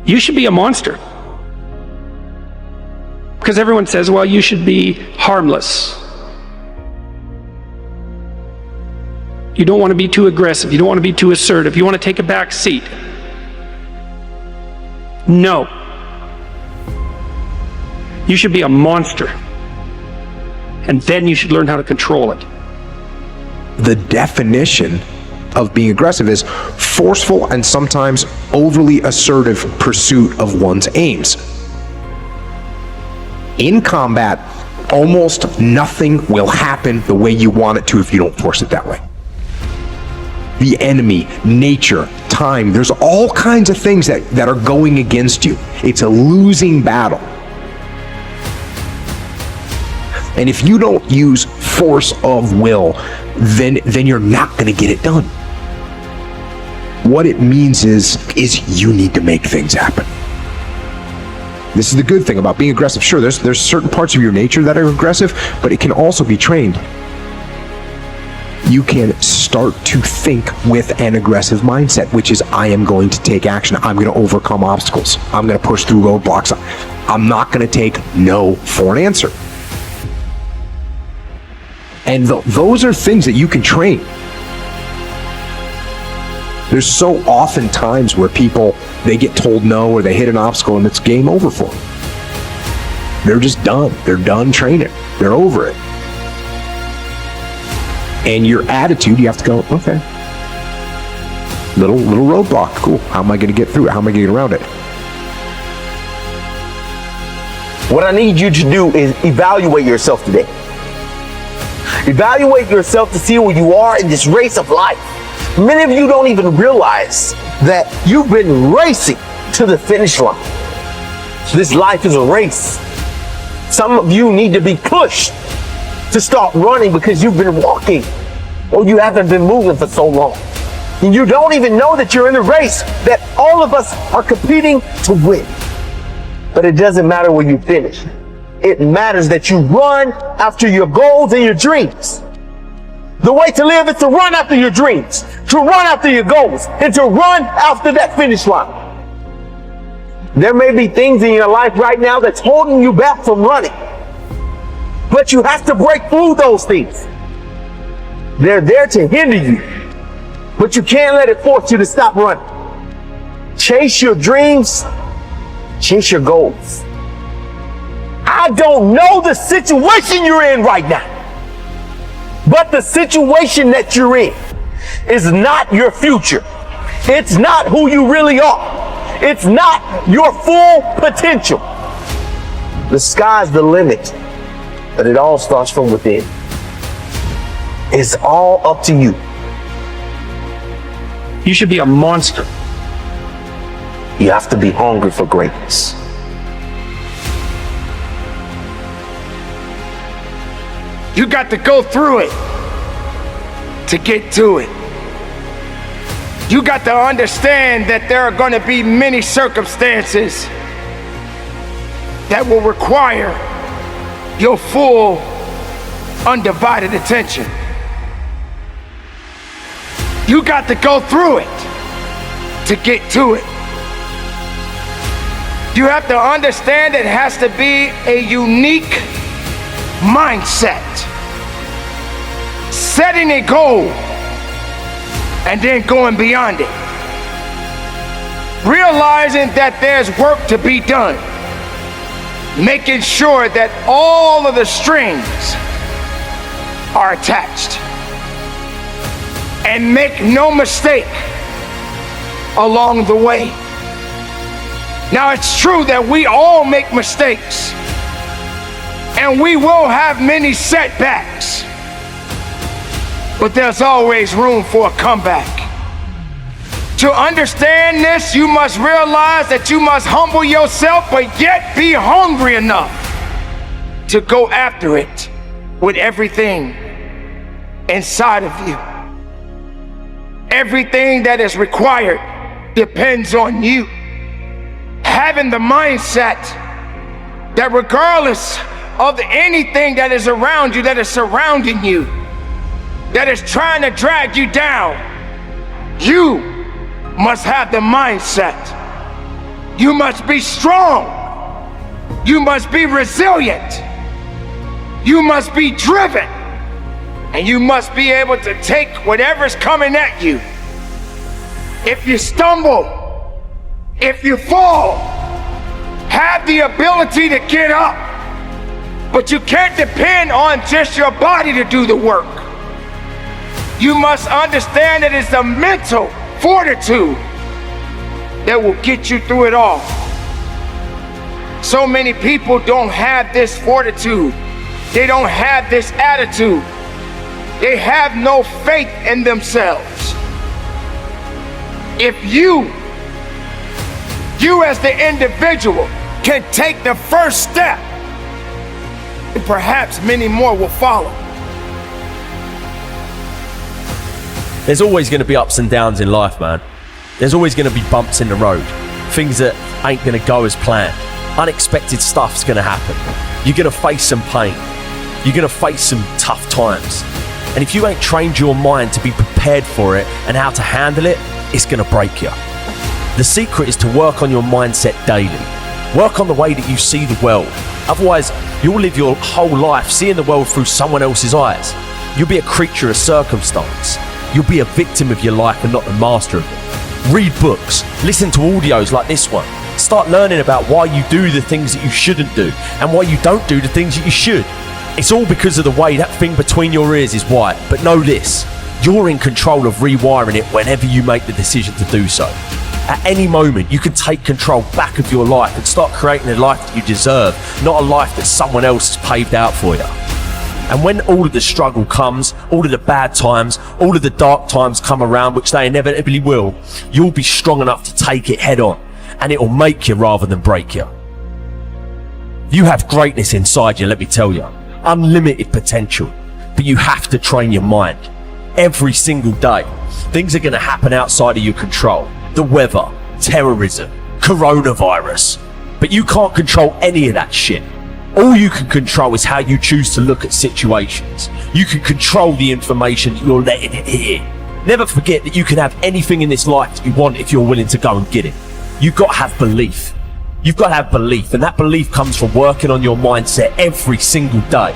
You should be a monster. Because everyone says, well, you should be harmless. You don't want to be too aggressive. You don't want to be too assertive. You want to take a back seat. No. You should be a monster. And then you should learn how to control it. The definition of being aggressive is forceful and sometimes overly assertive pursuit of one's aims. In combat, almost nothing will happen the way you want it to if you don't force it that way. The enemy, nature, time, there's all kinds of things that are going against you. It's a losing battle. And if you don't use force of will, then you're not going to get it done. What it means is you need to make things happen. This is the good thing about being aggressive. Sure, there's certain parts of your nature that are aggressive, but it can also be trained. You can start to think with an aggressive mindset, which is, I am going to take action. I'm going to overcome obstacles. I'm going to push through roadblocks. I'm not going to take no for an answer. And those are things that you can train. There's so often times where people, they get told no or they hit an obstacle and it's game over for them. They're just done. They're done training. They're over it. And your attitude, you have to go, okay, little roadblock, cool. How am I going to get through it? How am I going to get around it? What I need you to do is evaluate yourself today. Evaluate yourself to see where you are in this race of life. Many of you don't even realize that you've been racing to the finish line. This life is a race. Some of you need to be pushed to start running because you've been walking or you haven't been moving for so long. And you don't even know that you're in a race that all of us are competing to win. But it doesn't matter where you finish. It matters that you run after your goals and your dreams. The way to live is to run after your dreams, to run after your goals, and to run after that finish line. There may be things in your life right now that's holding you back from running. But you have to break through those things. They're there to hinder you, but you can't let it force you to stop running. Chase your dreams, chase your goals. I don't know the situation you're in right now, but the situation that you're in is not your future. It's not who you really are. It's not your full potential. The sky's the limit. But it all starts from within. It's all up to you. You should be a monster. You have to be hungry for greatness. You got to go through it to get to it. You got to understand that there are going to be many circumstances that will require your full, undivided attention. You got to go through it to get to it. You have to understand it has to be a unique mindset. Setting a goal and then going beyond it. Realizing that there's work to be done. Making sure that all of the strings are attached. And make no mistake along the way. Now it's true that we all make mistakes. And we will have many setbacks. But there's always room for a comeback. To understand this, you must realize that you must humble yourself, but yet be hungry enough to go after it with everything inside of you. Everything that is required depends on you. Having the mindset that regardless of anything that is around you, that is surrounding you, that is trying to drag you down, you must have the mindset You must be strong. You must be resilient. You must be driven. And you must be able to take whatever's coming at you. If you stumble, if you fall, have the ability to get up. But you can't depend on just your body to do the work. You must understand that it's the mental fortitude that will get you through it all. So many people don't have this fortitude. They don't have this attitude. They have no faith in themselves. If you as the individual can take the first step, and perhaps many more will follow. There's always going to be ups and downs in life, man. There's always going to be bumps in the road. Things that ain't going to go as planned. Unexpected stuff's going to happen. You're going to face some pain. You're going to face some tough times. And if you ain't trained your mind to be prepared for it and how to handle it, it's going to break you. The secret is to work on your mindset daily. Work on the way that you see the world. Otherwise, you'll live your whole life seeing the world through someone else's eyes. You'll be a creature of circumstance. You'll be a victim of your life and not the master of it. Read books. Listen to audios like this one. Start learning about why you do the things that you shouldn't do and why you don't do the things that you should. It's all because of the way that thing between your ears is wired. But know this, you're in control of rewiring it whenever you make the decision to do so. At any moment, you can take control back of your life and start creating a life that you deserve, not a life that someone else has paved out for you. And when all of the struggle comes, all of the bad times, all of the dark times come around, which they inevitably will, you'll be strong enough to take it head on, and it will make you rather than break you. You have greatness inside you, let me tell you. Unlimited potential, but you have to train your mind. Every single day, things are going to happen outside of your control. The weather, terrorism, coronavirus. But you can't control any of that shit. All you can control is how you choose to look at situations. You can control the information that you're letting it in. Never forget that you can have anything in this life that you want if you're willing to go and get it. You've got to have belief. You've got to have belief, and that belief comes from working on your mindset every single day.